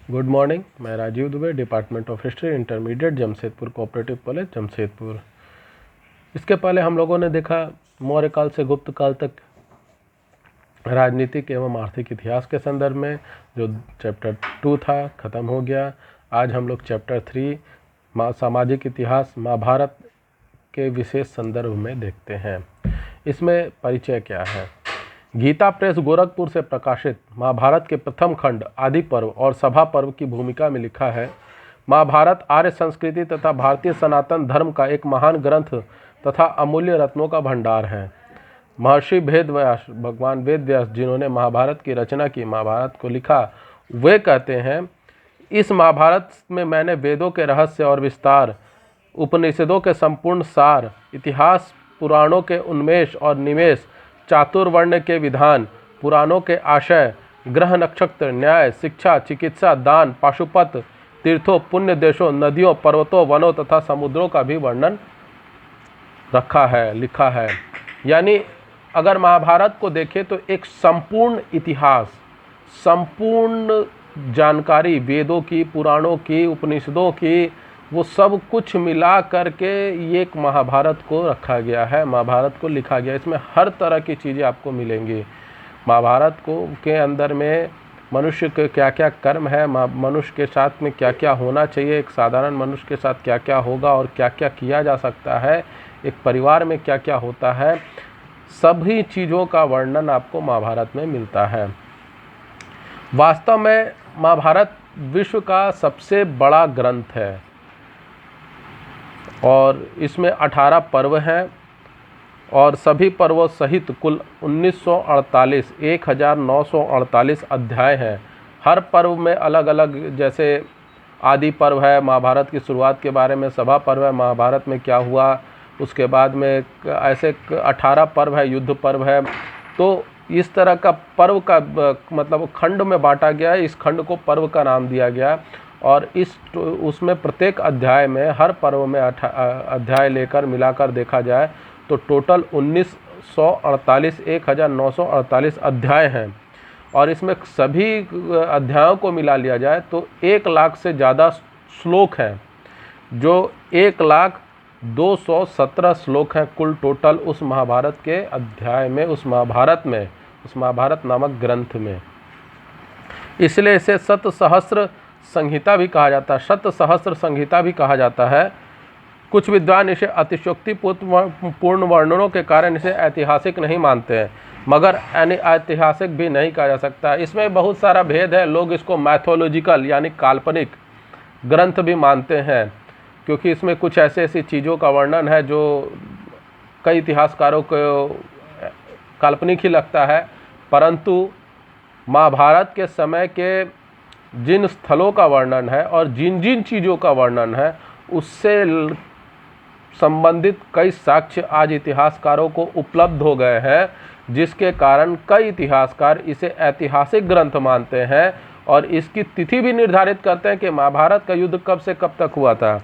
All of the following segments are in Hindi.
Good morning. मैं Rajiv Dubey, department of history, intermediate, Jamshedpur cooperative college, Jamshedpur. इसके पहले हम लोगों ने देखा मौर्य काल से गुप्त काल तक राजनीतिक एवं आर्थिक इतिहास के संदर्भ में, जो चैप्टर 2 था ख़त्म हो गया। आज हम लोग चैप्टर 3 सामाजिक इतिहास महाभारत के विशेष संदर्भ में देखते हैं। इसमें परिचय क्या है। गीता प्रेस गोरखपुर से प्रकाशित महाभारत के प्रथम खंड आदि पर्व और सभा पर्व की भूमिका में लिखा है, महाभारत आर्य संस्कृति तथा भारतीय सनातन धर्म का एक महान ग्रंथ तथा अमूल्य रत्नों का भंडार है। महर्षि वेदव्यास, भगवान वेदव्यास जिन्होंने महाभारत की रचना की, महाभारत को लिखा, वे कहते हैं, इस महाभारत में मैंने वेदों के रहस्य और विस्तार, उपनिषदों के संपूर्ण सार, इतिहास, पुराणों के उन्मेष और निवेश, चातुर्वर्ण के विधान, पुराणों के आशय, ग्रह नक्षत्र, न्याय, शिक्षा, चिकित्सा, दान, पाशुपत, तीर्थों, पुण्य देशों, नदियों, पर्वतों, वनों तथा समुद्रों का भी वर्णन रखा है, लिखा है। यानी अगर महाभारत को देखें तो एक संपूर्ण इतिहास, संपूर्ण जानकारी, वेदों की, पुराणों की, उपनिषदों की, वो सब कुछ मिला करके ये एक महाभारत को रखा गया है, महाभारत को लिखा गया। इसमें हर तरह की चीज़ें आपको मिलेंगी। महाभारत को के अंदर में मनुष्य के क्या क्या कर्म है, मनुष्य के साथ में क्या क्या होना चाहिए, एक साधारण मनुष्य के साथ क्या क्या होगा और क्या क्या किया जा सकता है, एक परिवार में क्या क्या होता है, सभी चीज़ों का वर्णन आपको महाभारत में मिलता है। वास्तव में महाभारत विश्व का सबसे बड़ा ग्रंथ है और इसमें 18 पर्व हैं और सभी पर्वों सहित कुल 1948 अध्याय हैं। हर पर्व में अलग अलग, जैसे आदि पर्व है महाभारत की शुरुआत के बारे में, सभा पर्व है महाभारत में क्या हुआ, उसके बाद में ऐसे 18 पर्व है, युद्ध पर्व है। तो इस तरह का पर्व का मतलब खंड में बांटा गया है, इस खंड को पर्व का नाम दिया गया और उसमें प्रत्येक अध्याय में, हर पर्व में अध्याय लेकर मिलाकर देखा जाए तो टोटल 1948 अध्याय हैं और इसमें सभी अध्यायों को मिला लिया जाए तो 1 लाख से ज़्यादा श्लोक हैं, जो 1,02,17 श्लोक हैं कुल टोटल उस महाभारत के अध्याय में, उस महाभारत नामक ग्रंथ में। इसलिए इसे शतसहस्र संहिता भी कहा जाता है, शतसहस्र संहिता भी कहा जाता है। कुछ विद्वान इसे अतिशयोक्तिपूर्ण वर्णनों के कारण इसे ऐतिहासिक नहीं मानते हैं, मगर ऐतिहासिक भी नहीं कहा जा सकता। इसमें बहुत सारा भेद है। लोग इसको मैथोलॉजिकल यानी काल्पनिक ग्रंथ भी मानते हैं, क्योंकि इसमें कुछ ऐसी चीज़ों का वर्णन है जो कई इतिहासकारों को काल्पनिक ही लगता है। परंतु महाभारत के समय के जिन स्थलों का वर्णन है और जिन जिन चीज़ों का वर्णन है, उससे संबंधित कई साक्ष्य आज इतिहासकारों को उपलब्ध हो गए हैं, जिसके कारण कई इतिहासकार इसे ऐतिहासिक ग्रंथ मानते हैं और इसकी तिथि भी निर्धारित करते हैं कि महाभारत का युद्ध कब से कब तक हुआ था।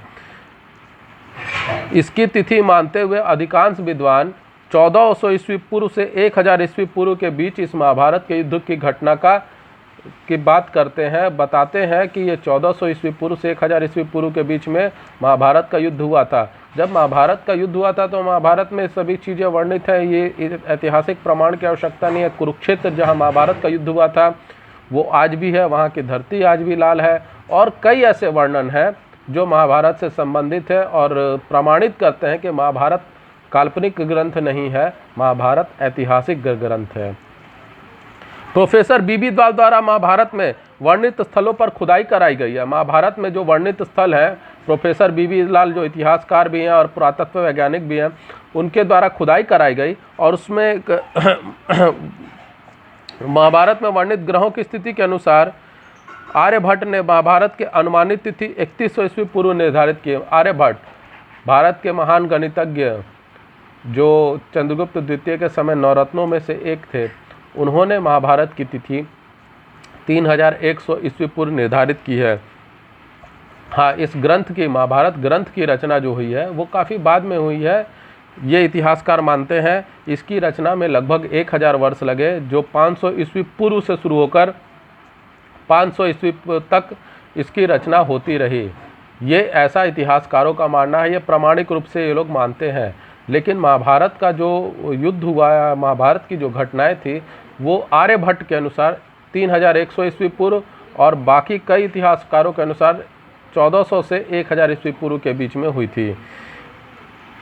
इसकी तिथि मानते हुए अधिकांश विद्वान 1400 ईस्वी पूर्व से 1000 ईस्वी पूर्व के बीच इस महाभारत के युद्ध की घटना की बात करते हैं, बताते हैं कि ये 1400 ईस्वी पूर्व से 1000 ईस्वी पूर्व के बीच में महाभारत का युद्ध हुआ था। जब महाभारत का युद्ध हुआ था तो महाभारत में सभी चीज़ें वर्णित हैं, ये ऐतिहासिक प्रमाण की आवश्यकता नहीं है। कुरुक्षेत्र जहाँ महाभारत का युद्ध हुआ था वो आज भी है, वहाँ की धरती आज भी लाल है और कई ऐसे वर्णन हैं जो महाभारत से संबंधित है और प्रमाणित करते हैं कि महाभारत काल्पनिक ग्रंथ नहीं है, महाभारत ऐतिहासिक ग्रंथ है। प्रोफेसर बीबी द्वाल द्वारा महाभारत में वर्णित स्थलों पर खुदाई कराई गई है। महाभारत में जो वर्णित स्थल हैं, प्रोफेसर बीबी लाल जो इतिहासकार भी हैं और पुरातत्व वैज्ञानिक भी हैं, उनके द्वारा खुदाई कराई गई और उसमें महाभारत में वर्णित ग्रहों की स्थिति के अनुसार आर्यभट्ट ने महाभारत के अनुमानित तिथि 3100 ईस्वी पूर्व निर्धारित की। आर्यभट्ट भारत के महान गणितज्ञ जो चंद्रगुप्त द्वितीय के समय नवरत्नों में से एक थे, उन्होंने महाभारत की तिथि 3100 ईस्वी पूर्व निर्धारित की है। हाँ, इस ग्रंथ की, महाभारत ग्रंथ की रचना जो हुई है वो काफ़ी बाद में हुई है, ये इतिहासकार मानते हैं। इसकी रचना में लगभग 1000 वर्ष लगे, जो 500 ईस्वी पूर्व से शुरू होकर 500 ईस्वी तक इसकी रचना होती रही। ये ऐसा इतिहासकारों का मानना है, ये प्रामाणिक रूप से ये लोग मानते हैं। लेकिन महाभारत का जो युद्ध हुआ, महाभारत की जो घटनाएं थी, वो आर्यभट्ट के अनुसार 3100 ईस्वी पूर्व और बाकी कई इतिहासकारों के अनुसार 1400 से 1000 ईस्वी पूर्व के बीच में हुई थी।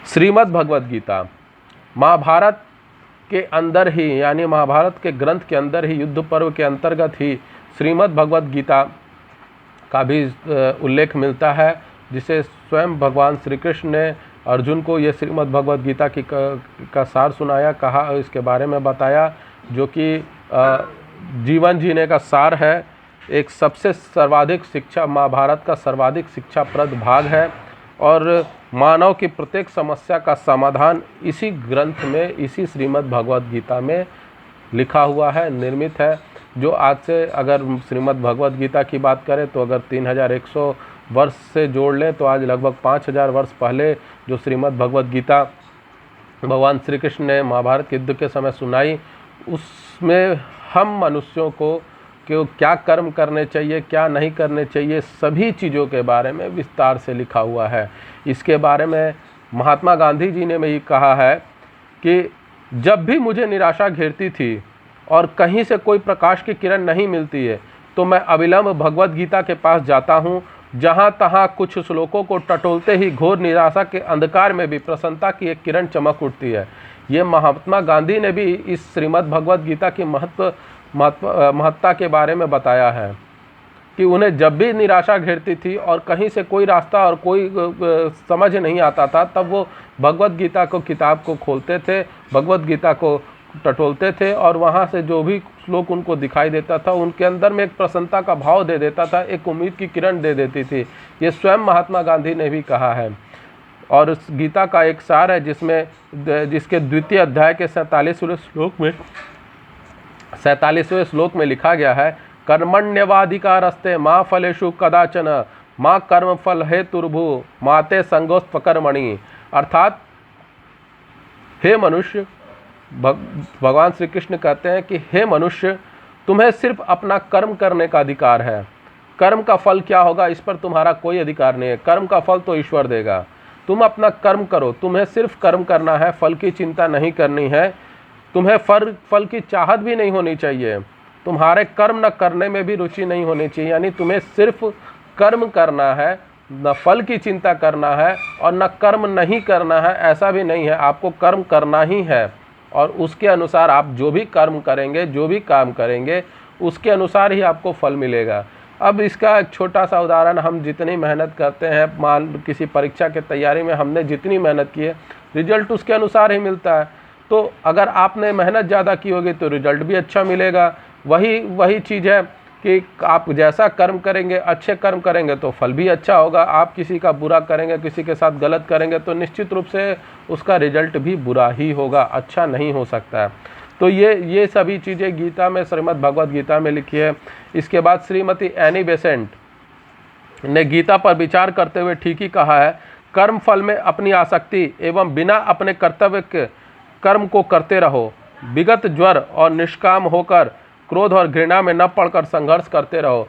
श्रीमद् भगवद गीता महाभारत के अंदर ही, यानी महाभारत के ग्रंथ के अंदर ही, युद्ध पर्व के अंतर्गत ही श्रीमद् भगवद गीता का भी उल्लेख मिलता है, जिसे स्वयं भगवान श्री कृष्ण ने अर्जुन को ये श्रीमद् भगवद गीता का सार सुनाया, कहा, इसके बारे में बताया, जो कि जीवन जीने का सार है। एक सबसे सर्वाधिक शिक्षा, महाभारत का सर्वाधिक शिक्षाप्रद भाग है और मानव की प्रत्येक समस्या का समाधान इसी ग्रंथ में, इसी श्रीमद् भगवद गीता में लिखा हुआ है, निर्मित है। जो आज से अगर श्रीमद् भगवद गीता की बात करें तो अगर 3100 वर्ष से जोड़ लें तो आज लगभग 5000 वर्ष पहले जो श्रीमद् भगवद गीता भगवान श्री कृष्ण ने महाभारत के युद्ध के समय सुनाई, उसमें हम मनुष्यों को क्या कर्म करने चाहिए, क्या नहीं करने चाहिए, सभी चीज़ों के बारे में विस्तार से लिखा हुआ है। इसके बारे में महात्मा गांधी जी ने भी कहा है कि जब भी मुझे निराशा घेरती थी और कहीं से कोई प्रकाश की किरण नहीं मिलती है, तो मैं अविलंब भगवद गीता के पास जाता हूँ। जहाँ तहाँ कुछ श्लोकों को टटोलते ही घोर निराशा के अंधकार में भी प्रसन्नता की एक किरण चमक उठती है। ये महात्मा गांधी ने भी इस श्रीमद् भगवद गीता की महत्ता के बारे में बताया है कि उन्हें जब भी निराशा घेरती थी और कहीं से कोई रास्ता और कोई समझ नहीं आता था, तब वो भगवद गीता को, किताब को खोलते थे, भगवद गीता को टटोलते थे और वहाँ से जो भी श्लोक उनको दिखाई देता था, उनके अंदर में एक प्रसन्नता का भाव दे देता था, एक उम्मीद की किरण दे देती थी। ये स्वयं महात्मा गांधी ने भी कहा है। और इस गीता का एक सार है जिसके द्वितीय अध्याय के 47वें श्लोक में लिखा गया है, कर्मण्यवाधिकारस्ते माँ फलेषु कदाचन माँ कर्म फल हेतुर्भु माते संगोस्त्वकर्मणि। अर्थात हे मनुष्य, भगवान श्री कृष्ण कहते हैं कि हे मनुष्य, तुम्हें सिर्फ अपना कर्म करने का अधिकार है। कर्म का फल क्या होगा इस पर तुम्हारा कोई अधिकार नहीं है। कर्म का फल तो ईश्वर देगा। तुम अपना कर्म करो, तुम्हें सिर्फ कर्म करना है, फल की चिंता नहीं करनी है। तुम्हें फल की चाहत भी नहीं होनी चाहिए। तुम्हारे कर्म न करने में भी रुचि नहीं होनी चाहिए, यानी तुम्हें सिर्फ कर्म करना है, न फल की चिंता करना है और न कर्म नहीं करना है, ऐसा भी नहीं है। आपको कर्म करना ही है और उसके अनुसार आप जो भी कर्म करेंगे, जो भी काम करेंगे, उसके अनुसार ही आपको फल मिलेगा। अब इसका एक छोटा सा उदाहरण, हम जितनी मेहनत करते हैं, मान किसी परीक्षा के तैयारी में हमने जितनी मेहनत की है, रिजल्ट उसके अनुसार ही मिलता है। तो अगर आपने मेहनत ज़्यादा की होगी तो रिजल्ट भी अच्छा मिलेगा। वही चीज़ है कि आप जैसा कर्म करेंगे, अच्छे कर्म करेंगे तो फल भी अच्छा होगा। आप किसी का बुरा करेंगे, किसी के साथ गलत करेंगे तो निश्चित रूप से उसका रिजल्ट भी बुरा ही होगा, अच्छा नहीं हो सकता है। तो ये सभी चीज़ें गीता में, श्रीमद् भगवद गीता में लिखी है। इसके बाद श्रीमती एनी बेसेंट ने गीता पर विचार करते हुए ठीक ही कहा है, कर्म फल में अपनी आसक्ति एवं बिना अपने कर्तव्य के कर्म को करते रहो। विगत ज्वर और निष्काम होकर क्रोध और घृणा में न पड़कर संघर्ष करते रहो।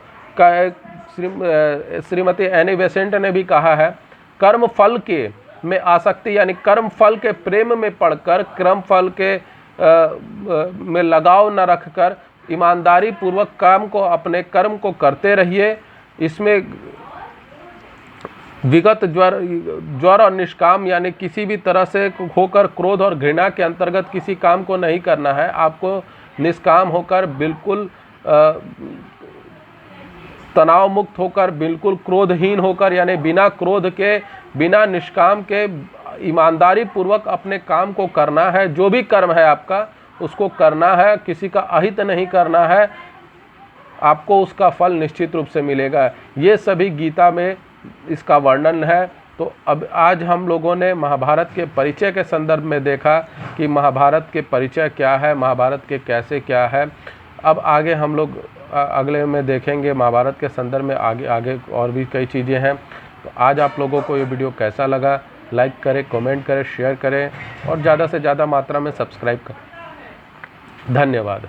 श्रीमती एनी बेसेंट ने भी कहा है, कर्म फल के में आसक्ति यानी कर्म फल के प्रेम में पड़कर कर्म फल के में लगाव न रखकर ईमानदारी पूर्वक काम को, अपने कर्म को करते रहिए। इसमें विगत ज्वर और निष्काम यानी किसी भी तरह से होकर क्रोध और घृणा के अंतर्गत किसी काम को नहीं करना है। आपको निष्काम होकर, बिल्कुल तनाव मुक्त होकर, बिल्कुल क्रोधहीन होकर, यानी बिना क्रोध के, बिना निष्काम के ईमानदारी पूर्वक अपने काम को करना है। जो भी कर्म है आपका उसको करना है, किसी का अहित नहीं करना है, आपको उसका फल निश्चित रूप से मिलेगा। ये सभी गीता में इसका वर्णन है। तो अब आज हम लोगों ने महाभारत के परिचय के संदर्भ में देखा कि महाभारत के परिचय क्या है, महाभारत के कैसे क्या है। अब आगे हम लोग अगले में देखेंगे महाभारत के संदर्भ में आगे और भी कई चीज़ें हैं। तो आज आप लोगों को ये वीडियो कैसा लगा, लाइक करें, कमेंट करें, शेयर करें और ज़्यादा से ज़्यादा मात्रा में सब्सक्राइब करें। धन्यवाद।